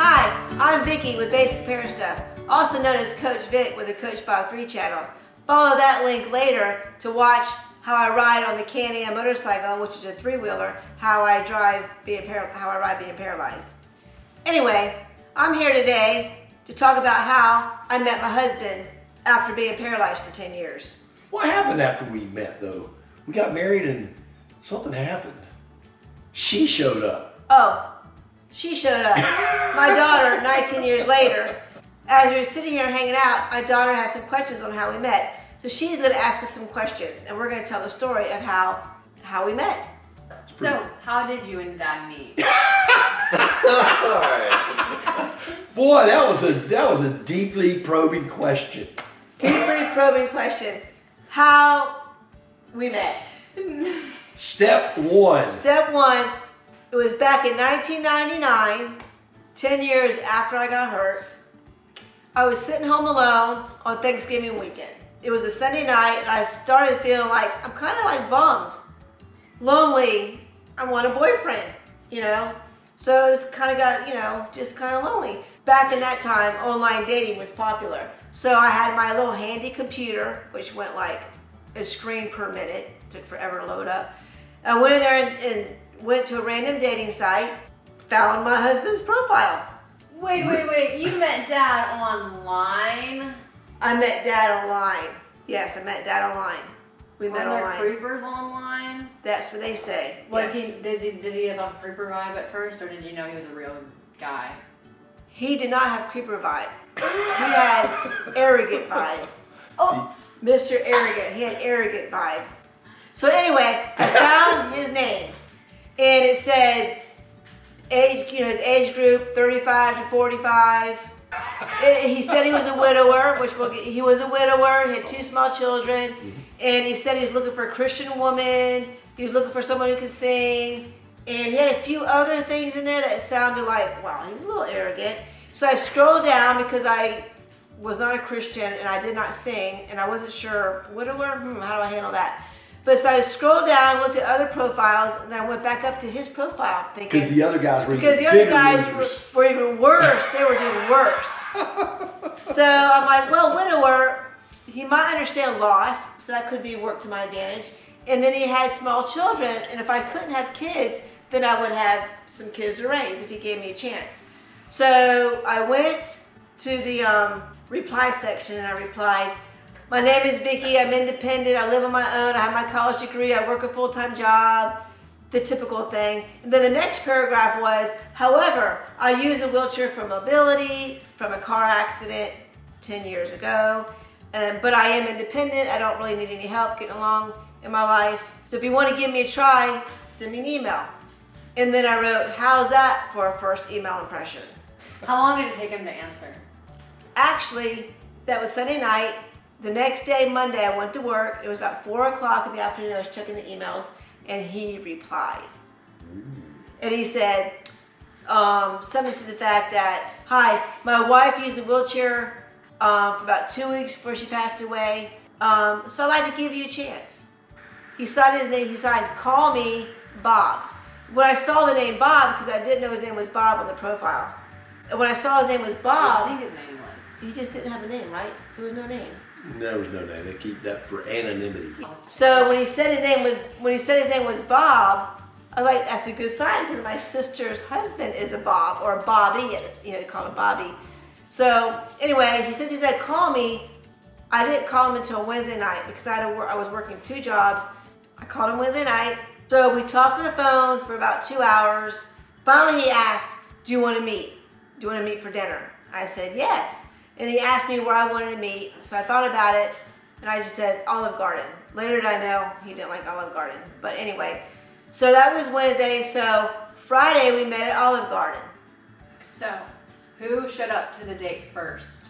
Hi, I'm Vicki with Basic Parent Stuff, also known as Coach Vic with the Coach Bob 3 channel. Follow that link later to watch how I ride on the Can-Am motorcycle, which is a three-wheeler, how I ride being paralyzed. Anyway, I'm here today to talk about how I met my husband after being paralyzed for 10 years. What happened after we met, though? We got married and something happened. She showed up. Oh, she showed up. My daughter, 19 years later, as we were sitting here hanging out, my daughter has some questions on how we met. So she's going to ask us some questions, and we're going to tell the story of how we met. So, how did you and Dad meet? Boy, that was a deeply probing question. Deeply probing question. How we met. Step one. Step one, it was back in 1999, 10 years after I got hurt. I was sitting home alone on Thanksgiving weekend. It was a Sunday night, and I started feeling like I'm kind of like bummed, lonely. I want a boyfriend, you know? So it's kind of got, just kind of lonely. Back in that time, online dating was popular. So I had my little handy computer, which went like a screen per minute, took forever to load up. I went in there and went to a random dating site, found my husband's profile. Wait. You met Dad online? I met Dad online. Yes, I met Dad online. We met online. Were there creepers online? That's what they say. Did he have a creeper vibe at first, or did you know he was a real guy? He did not have creeper vibe. He had arrogant vibe. Oh, Mr. Arrogant. He had arrogant vibe. So anyway, I found his name, and it said age, his age group, 35 to 45. He said he was a widower, he was a widower. He had 2 small children, and he said he was looking for a Christian woman. He was looking for someone who could sing, and he had a few other things in there that sounded like, wow, he's a little arrogant. So I scrolled down because I was not a Christian and I did not sing, and I wasn't sure, widower, how do I handle that? But so I scrolled down, looked at other profiles, and I went back up to his profile thinking. Because the other guys were were even worse. They were just worse. So I'm like, well, widower, he might understand loss, so that could be worked to my advantage. And then he had small children, and if I couldn't have kids, then I would have some kids to raise if he gave me a chance. So I went to the reply section and I replied, my name is Vicki, I'm independent, I live on my own, I have my college degree, I work a full-time job, the typical thing. And then the next paragraph was, however, I use a wheelchair for mobility from a car accident 10 years ago, but I am independent, I don't really need any help getting along in my life. So if you want to give me a try, send me an email. And then I wrote, how's that for a first email impression? How long did it take him to answer? Actually, that was Sunday night. The next day, Monday, I went to work. It was about 4 o'clock in the afternoon. I was checking the emails, and he replied. And he said something to the fact that, hi, my wife used a wheelchair for about 2 weeks before she passed away, so I'd like to give you a chance. He signed his name. He signed, call me Bob. When I saw the name Bob, because I didn't know his name was Bob on the profile, and when I saw his name was Bob, what do you think his name was? he just didn't have a name, right? There was no name. There was no name. They keep that for anonymity. So when he said his name was Bob, I was like, that's a good sign because my sister's husband is a Bob or a Bobby. They call him Bobby. So anyway, since he said call me, I didn't call him until Wednesday night because I was working 2 jobs. I called him Wednesday night. So we talked on the phone for about 2 hours. Finally, he asked, "Do you want to meet? Do you want to meet for dinner?" I said yes. And he asked me where I wanted to meet, so I thought about it, and I just said Olive Garden. Later did I know he didn't like Olive Garden, but anyway. So that was Wednesday, so Friday we met at Olive Garden. So, who showed up to the date first?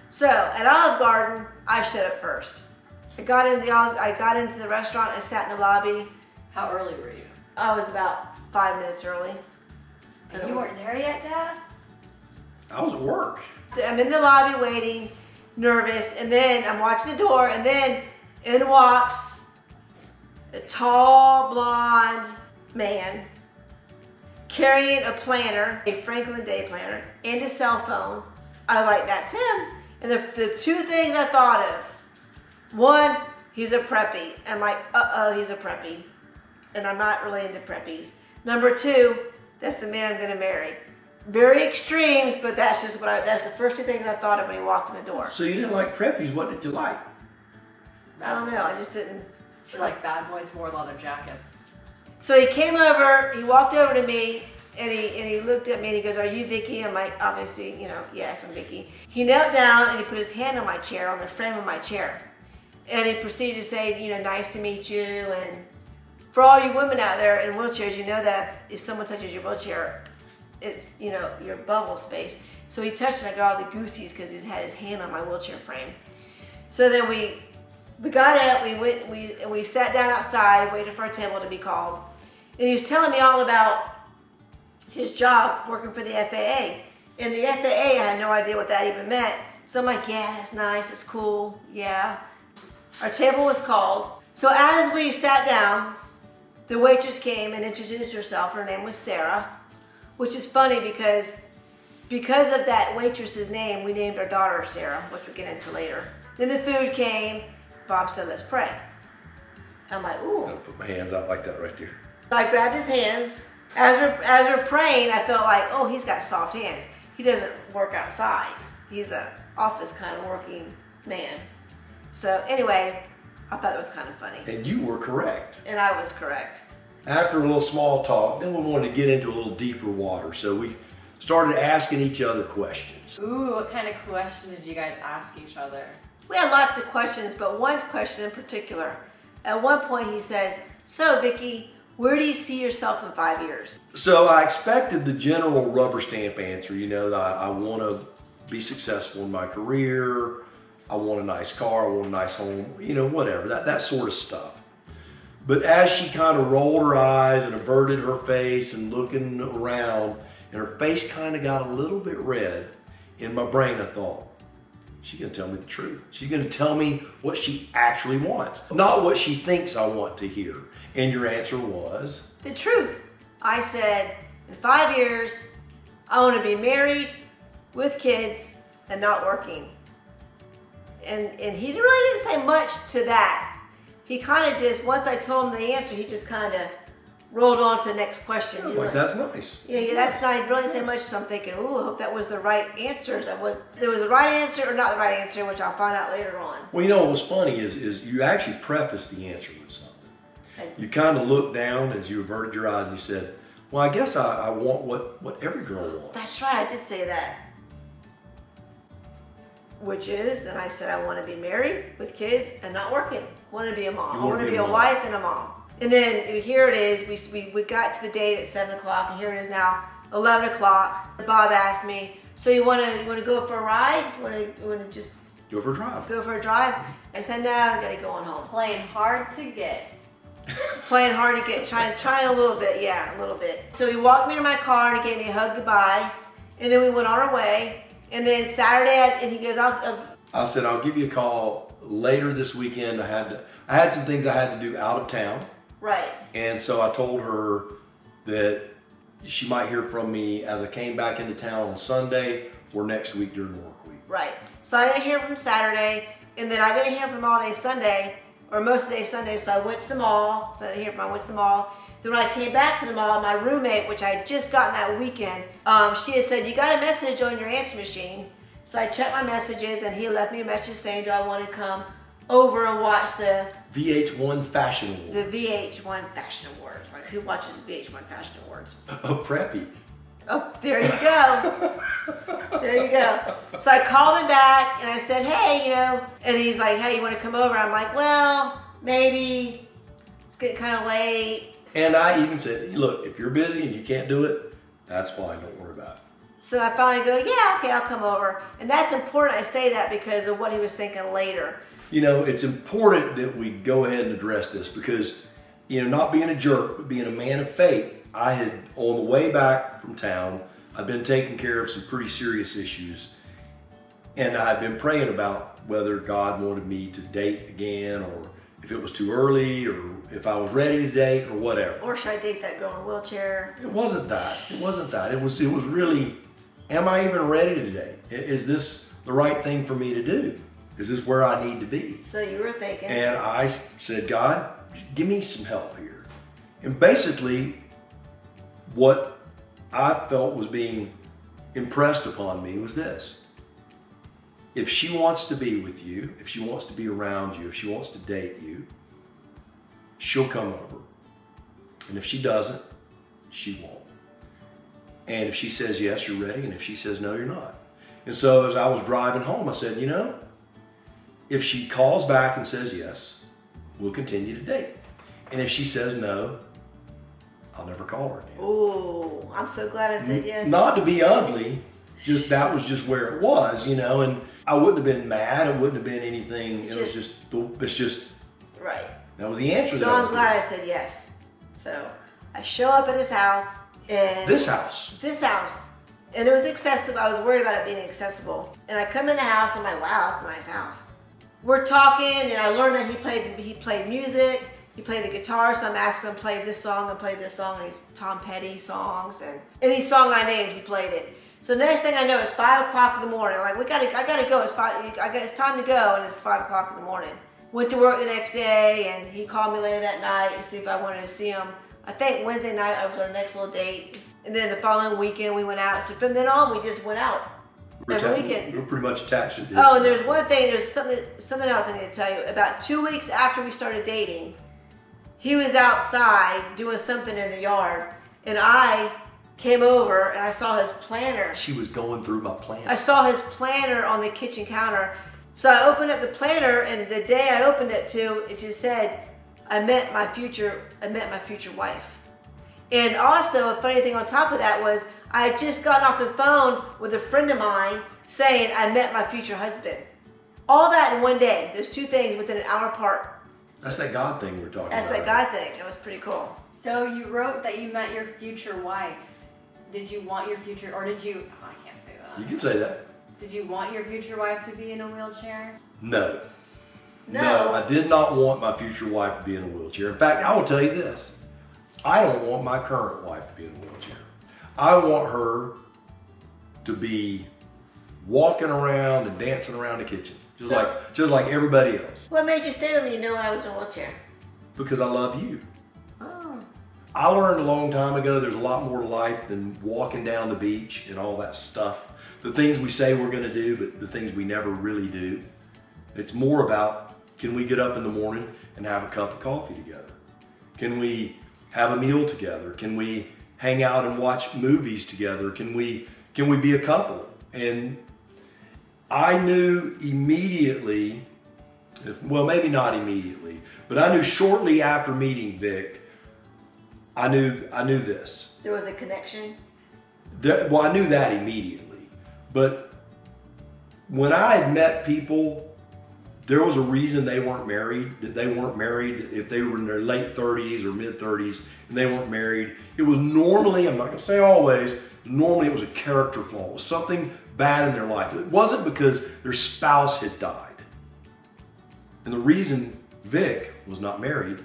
So, at Olive Garden, I showed up first. I got into the restaurant, I sat in the lobby. How early were you? I was about 5 minutes early. And you weren't there yet, Dad? I was at work. So I'm in the lobby waiting, nervous, and then I'm watching the door, and then in walks a tall, blonde man. carrying a planner, a Franklin Day planner, and a cell phone. I was like, that's him. And the two things I thought of, one, he's a preppy. I'm like, he's a preppy. And I'm not really into preppies. Number two, that's the man I'm gonna marry. Very extremes, but that's just that's the first two things I thought of when he walked in the door. So you didn't like preppies, what did you like? I don't know, I just didn't. She like bad boys wore leather jackets. So he came over, he walked over to me, and he looked at me and he goes, are you Vicky? I'm like, obviously, yes, I'm Vicky. He knelt down and he put his hand on my chair, on the frame of my chair. And he proceeded to say, nice to meet you. And for all you women out there in wheelchairs, you know that if someone touches your wheelchair, it's, your bubble space. So he touched and I got all the goosies because he had his hand on my wheelchair frame. So then we got up, we sat down outside, waited for our table to be called. And he was telling me all about his job working for the FAA. And the FAA, I had no idea what that even meant. So I'm like, yeah, that's nice, it's cool, yeah. Our table was called. So as we sat down, the waitress came and introduced herself. Her name was Sarah, which is funny because of that waitress's name, we named our daughter Sarah, which we'll get into later. Then the food came. Bob said, let's pray. I'm like, ooh. I'm gonna put my hands out like that right there. So I grabbed his hands. As we're praying, I felt like, oh, he's got soft hands. He doesn't work outside. He's an office kind of working man. So anyway, I thought it was kind of funny. And you were correct. And I was correct. After a little small talk, then we wanted to get into a little deeper water. So we started asking each other questions. Ooh, what kind of questions did you guys ask each other? We had lots of questions, but one question in particular. At one point he says, so Vicky, where do you see yourself in 5 years? So I expected the general rubber stamp answer, that I want to be successful in my career, I want a nice car, I want a nice home, whatever, that sort of stuff. But as she kind of rolled her eyes and averted her face and looking around, and her face kind of got a little bit red, in my brain I thought, she's gonna tell me the truth. She's gonna tell me what she actually wants, not what she thinks I want to hear. And your answer was? The truth. I said, in 5 years, I want to be married, with kids, and not working. And he really didn't say much to that. He kind of just, once I told him the answer, he just kind of rolled on to the next question. Yeah, like, that's nice. Yeah, that's not, he really didn't say much, so I'm thinking, ooh, I hope that was the right answer. There was the right answer or not the right answer, which I'll find out later on. Well, what was funny is you actually prefaced the answer with something. You kind of looked down as you averted your eyes and you said, well, I guess I want what every girl wants. That's right, I did say that. Which is, and I said I want to be married with kids and not working. I want to be a mom. I want to be a wife and a mom. And then here it is, we got to the date at 7 o'clock and here it is now 11 o'clock. Bob asked me, so you want to go for a ride? You want to just go for a drive? Go for a drive? I said, no, I got to go on home. Playing hard to get. Playing hard to get, trying a little bit, yeah, a little bit. So he walked me to my car and he gave me a hug goodbye. And then we went on our way. And then Saturday, and he goes, I said, I'll give you a call later this weekend. I had some things I had to do out of town. Right. And so I told her that she might hear from me as I came back into town on Sunday or next week during the work week. Right. So I didn't hear from Saturday, and then I didn't hear from all day Sunday, or most of the day Sunday, so I went to the mall. So I didn't hear from him, I went to the mall. Then when I came back to the mall, my roommate, which I had just gotten that weekend, she had said, you got a message on your answer machine. So I checked my messages and he left me a message saying, do I want to come over and watch the VH1 Fashion Awards. The VH1 Fashion Awards. Like, who watches VH1 Fashion Awards? A preppy. Oh, there you go. There you go. So I called him back and I said, hey, and he's like, hey, you want to come over? I'm like, well, maybe. It's getting kind of late. And I even said, look, if you're busy and you can't do it, that's fine. Don't worry about it. So I finally go, yeah, okay, I'll come over. And that's important. I say that because of what he was thinking later. It's important that we go ahead and address this because, not being a jerk, but being a man of faith, I had, on the way back from town, I've been taking care of some pretty serious issues. And I've been praying about whether God wanted me to date again or if it was too early or if I was ready to date or whatever. Or should I date that girl in a wheelchair? It wasn't that. It wasn't that. It was really, am I even ready to date? Is this the right thing for me to do? Is this where I need to be? So you were thinking. And I said, God, give me some help here. And basically, what I felt was being impressed upon me was this. If she wants to be with you, if she wants to be around you, if she wants to date you, she'll come over. And if she doesn't, she won't. And if she says yes, you're ready. And if she says no, you're not. And so as I was driving home, I said, you know, if she calls back and says yes, we'll continue to date. And if she says no, I'll never call her again. Oh, I'm so glad I said yes. Not to be ugly, just that was just where it was, you know, and I wouldn't have been mad. It wouldn't have been anything. It's just right. That was the answer. So I'm glad I said yes. So I show up at his house and This house. And it was accessible. I was worried about it being accessible. And I come in the house, I'm like, wow, that's a nice house. We're talking, and I learned that he played music, he played the guitar, so I'm asking him to play this song and these Tom Petty songs, and any song I named, he played it. So next thing I know, it's 5 o'clock in the morning. I'm like, I gotta go. It's time to go, and it's 5 o'clock in the morning. Went to work the next day, and he called me later that night to see if I wanted to see him. I think Wednesday night I was our next little date, and then the following weekend we went out. So from then on, we just went out every weekend. We're pretty much attached to this. Oh, and there's one thing. There's something else I need to tell you. About 2 weeks after we started dating, he was outside doing something in the yard, and I came over and I saw his planner. She was going through my planner. I saw his planner on the kitchen counter. So I opened up the planner, and the day I opened it to, it just said, I met my future wife. And also, a funny thing on top of that was, I had just gotten off the phone with a friend of mine saying I met my future husband. All that in one day. Those two things within an hour apart. That's that God thing we're talking about. That's that God thing. It was pretty cool. So you wrote that you met your future wife. Did you want your future, or did you, oh, I can't say that. You can say that. Did you want your future wife to be in a wheelchair? No. No. I did not want my future wife to be in a wheelchair. In fact, I will tell you this. I don't want my current wife to be in a wheelchair. I want her to be walking around and dancing around the kitchen, just like everybody else. What made you stay with me knowing I was in a wheelchair? Because I love you. Oh. I learned a long time ago there's a lot more to life than walking down the beach and all that stuff. The things we say we're going to do, but the things we never really do. It's more about, can we get up in the morning and have a cup of coffee together? Can we have a meal together? Can we hang out and watch movies together? Can we be a couple? And I knew immediately, well, maybe not immediately, but I knew shortly after meeting Vic, I knew this. There was a connection? Well, I knew that immediately. But when I had met people, there was a reason they weren't married. They weren't married if they were in their late 30s or mid 30s and they weren't married. It was normally, I'm not going to say always, normally it was a character flaw. It was something bad in their life. It wasn't because their spouse had died. And the reason Vic was not married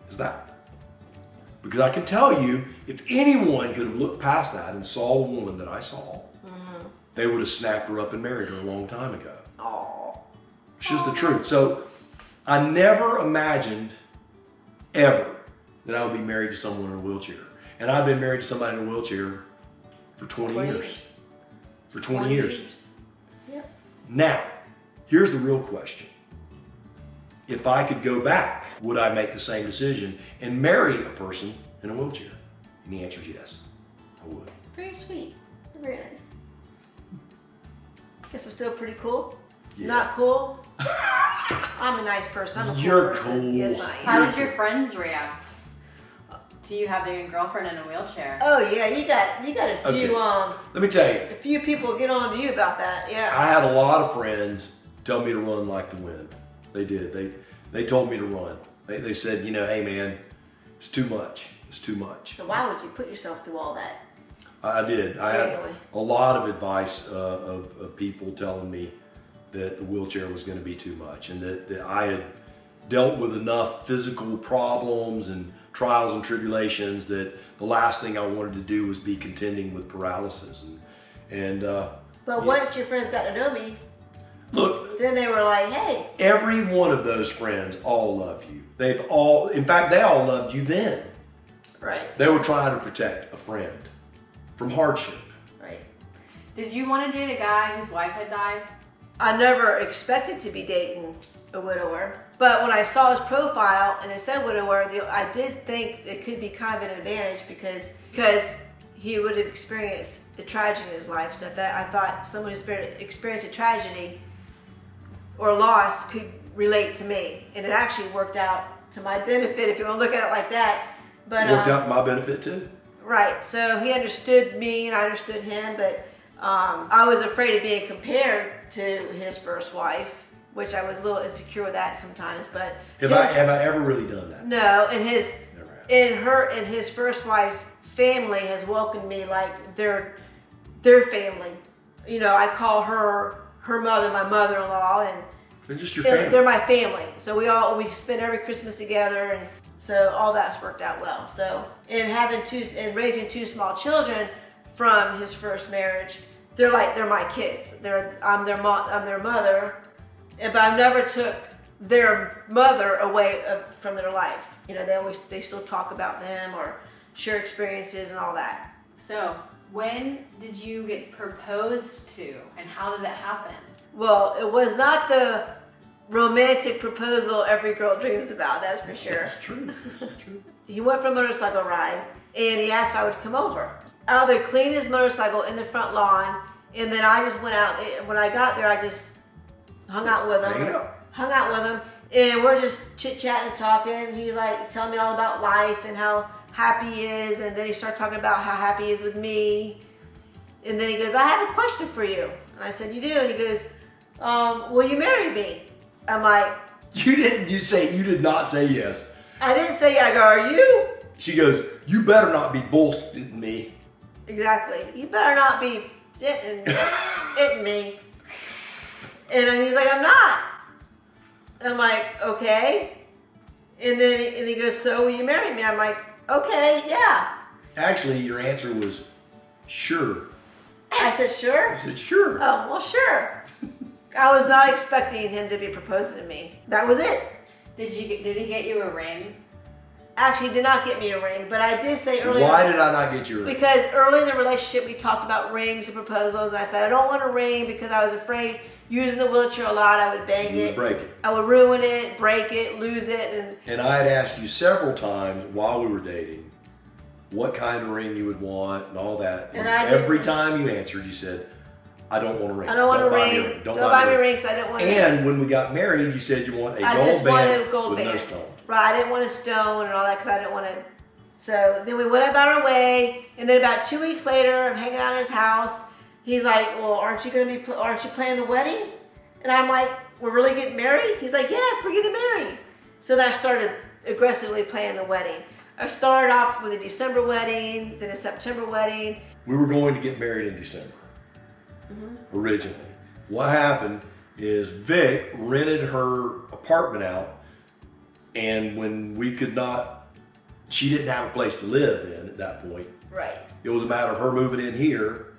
is that. Because I can tell you, if anyone could have looked past that and saw the woman that I saw, they would have snapped her up and married her a long time ago. Oh. It's just the truth. So I never imagined ever that I would be married to someone in a wheelchair. And I've been married to somebody in a wheelchair for 20 years. For 20 years. Yep. Now, here's the real question. If I could go back, would I make the same decision and marry a person in a wheelchair? And the answer is yes, I would. Very sweet. Very nice. Guess I'm still pretty cool. Yeah. Not cool. I'm a nice person. I'm a cool You're person. cool. Yes, I am. How did your friends react to you having a girlfriend in a wheelchair? Oh yeah, you got a few Let me tell you, a few people get on to you about that. Yeah. I had a lot of friends tell me to run like the wind. They did. They told me to run. They said, you know, hey man, it's too much. It's too much. So why would you put yourself through all that? I did. I had Anyway. a lot of advice of people telling me that the wheelchair was going to be too much and that I had dealt with enough physical problems and trials and tribulations that the last thing I wanted to do was be contending with paralysis. But once your friends got to know me, look, then they were like, hey. every one of those friends all love you. In fact, they all loved you then. Right. They were trying to protect a friend from hardship. Right. Did you want to date a guy whose wife had died? I never expected to be dating a widower, but when I saw his profile and it said widower, I did think it could be kind of an advantage because he would have experienced a tragedy in his life. So I thought someone who experienced a tragedy or loss could relate to me, and it actually worked out to my benefit if you want to look at it like that. But It worked out to my benefit too. Right. So he understood me and I understood him, but I was afraid of being compared to his first wife, which I was a little insecure with that sometimes. But Have I ever really done that? no, and Never have. his first wife's family has welcomed me like their family. You know, I call her mother my mother-in-law, and They're just your family. they're my family. So we spend every Christmas together, and so all that's worked out well. So and raising two small children from his first marriage, they're my kids. I'm their mother, but I never took their mother away from their life. You know, they still talk about them or share experiences and all that. So, when did you get proposed to, and how did that happen? Well, it was not the romantic proposal every girl dreams about, that's for sure. That's true. That's true. He went for a motorcycle ride, and he asked if I would come over. They cleaned his motorcycle in the front lawn, and then I just went out. When I got there, I just hung out with him. And we're just chit-chatting and talking. He's like telling me all about life and how happy he is, and then he started talking about how happy he is with me. And then he goes, I have a question for you. And I said, you do? And he goes, will you marry me? I'm like, You did not say yes. I didn't say yeah. I go, are you? She goes, you better not be bullshitting me. Exactly. You better not be hitting me. And he's like, I'm not. And I'm like, okay. And then he goes, so will you marry me? I'm like, okay, yeah. Actually, your answer was sure. I said, sure? I said, sure. Oh, well, sure. I was not expecting him to be proposing to me. That was it. Did he get you a ring? Actually, he did not get me a ring, but I did say earlier. Why did I not get you a ring? Because early in the relationship, we talked about rings and proposals, and I said I don't want a ring because I was afraid using the wheelchair a lot, I would bang You it, would break it. I would ruin it, break it, lose it, And I had asked you several times while we were dating what kind of ring you would want and all that. And every time you answered, you said, I don't want a ring. I don't want a buy me ring. Don't buy buy me me a ring because I didn't want a ring. And when we got married, you said you want a I gold just wanted band a gold with no band. stone. Right, I didn't want a stone and all that because I didn't want to. So then we went about our way, and then about 2 weeks later, I'm hanging out at his house. He's like, well, aren't you planning the wedding? And I'm like, we're really getting married? He's like, yes, we're getting married. So then I started aggressively planning the wedding. I started off with a December wedding, then a September wedding. We were going to get married in December, originally. What happened is Vic rented her apartment out, and when we could not, she didn't have a place to live in at that point. Right. It was a matter of her moving in here,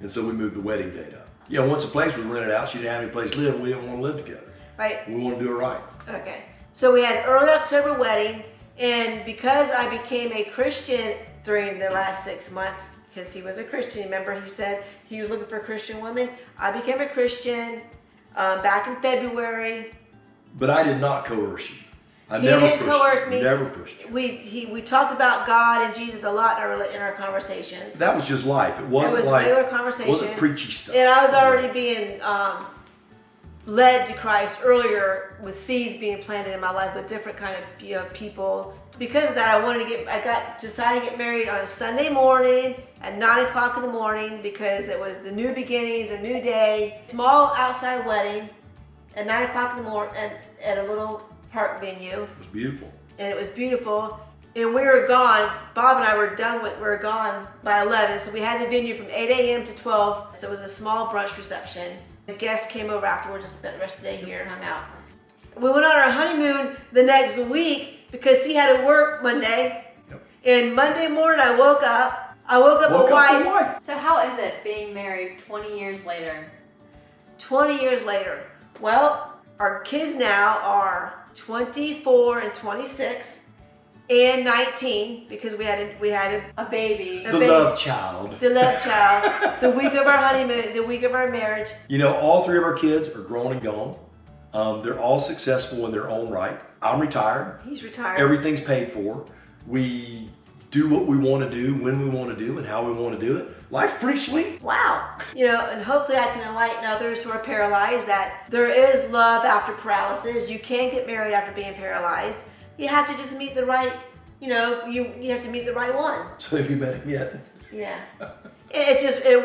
and so we moved the wedding date up. Yeah, once the place was rented out, she didn't have any place to live, we didn't want to live together. Right. We wanted to do it right. Okay. So we had early October wedding, and because I became a Christian during the last 6 months, because he was a Christian, remember he said he was looking for a Christian woman, I became a Christian back in February. But I did not coerce you. I He never didn't pushed coerce you. me. Never pushed you. We talked about God and Jesus a lot in our conversations. That was just life. It wasn't was like regular conversation. wasn't preachy stuff. And I was already being led to Christ earlier with seeds being planted in my life with different kind of people. Because of that, I decided to get married on a Sunday morning at 9 o'clock in the morning because it was the new beginnings, a new day. Small outside wedding at 9 o'clock in the morning at a little park venue. It was beautiful. And it was beautiful. And we were gone. Bob and I were gone by 11. So we had the venue from 8 a.m. to 12. So it was a small brunch reception. The guests came over afterwards and spent the rest of the day here and hung out. We went on our honeymoon the next week because he had to work Monday. Yep. And Monday morning I woke up a wife. So how is it being married 20 years later? 20 years later. Well, our kids now are 24 and 26 and 19 because we had A baby. a The baby. love child. The love child, the week of our honeymoon, the week of our marriage. You know, all three of our kids are grown and gone. They're all successful in their own right. I'm retired. He's retired. Everything's paid for. We do what we want to do, when we want to do, and how we want to do it. Life's pretty sweet. Wow. You know, and hopefully I can enlighten others who are paralyzed that there is love after paralysis. You can get married after being paralyzed. You have to just meet the right, you have to meet the right one. So have you met him yet? Yeah. It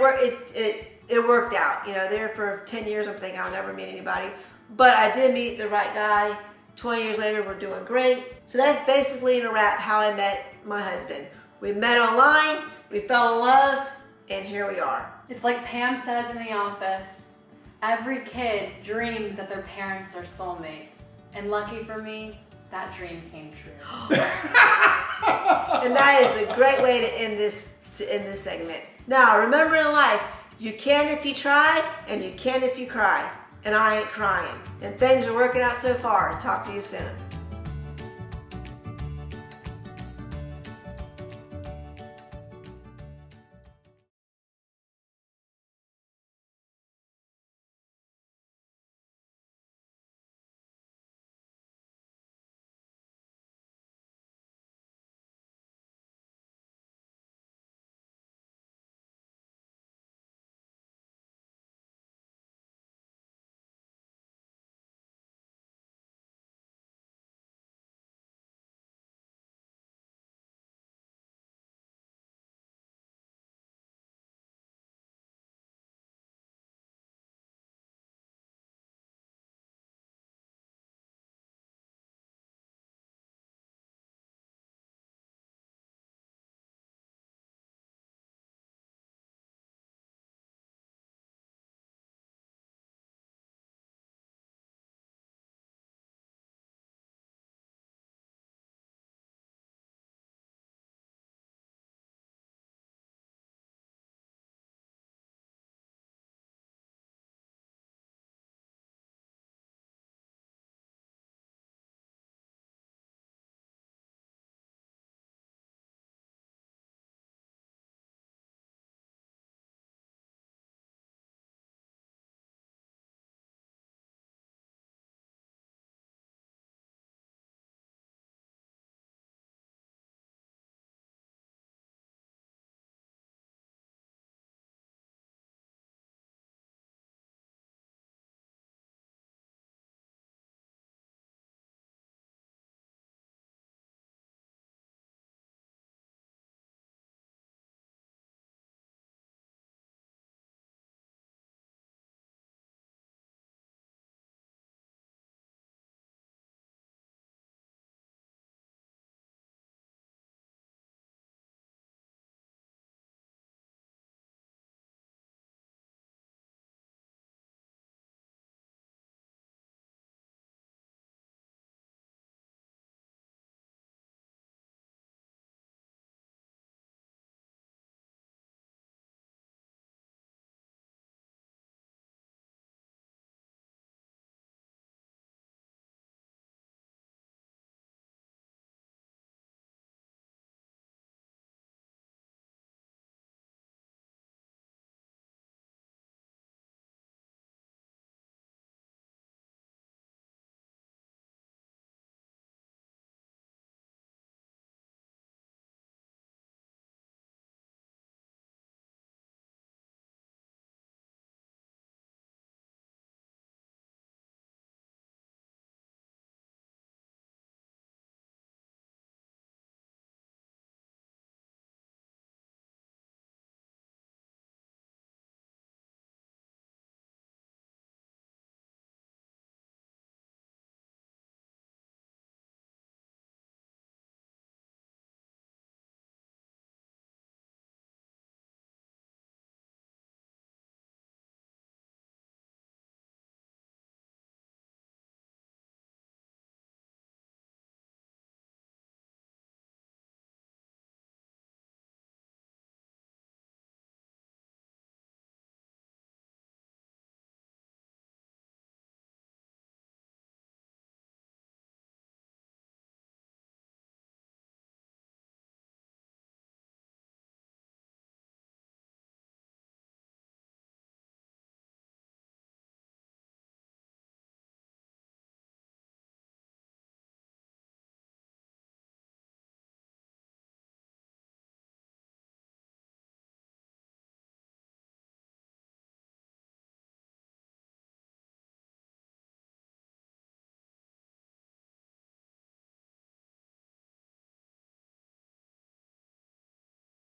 worked out. You know, there for 10 years I'm thinking I'll never meet anybody. But I did meet the right guy. 20 years later, we're doing great. So that's basically in a wrap how I met my husband. We met online, we fell in love, and here we are. It's like Pam says in the office, every kid dreams that their parents are soulmates. And lucky for me, that dream came true. And that is a great way to end this segment. Now, remember in life, you can if you try, and you can if you cry. And I ain't crying. And things are working out so far. Talk to you soon.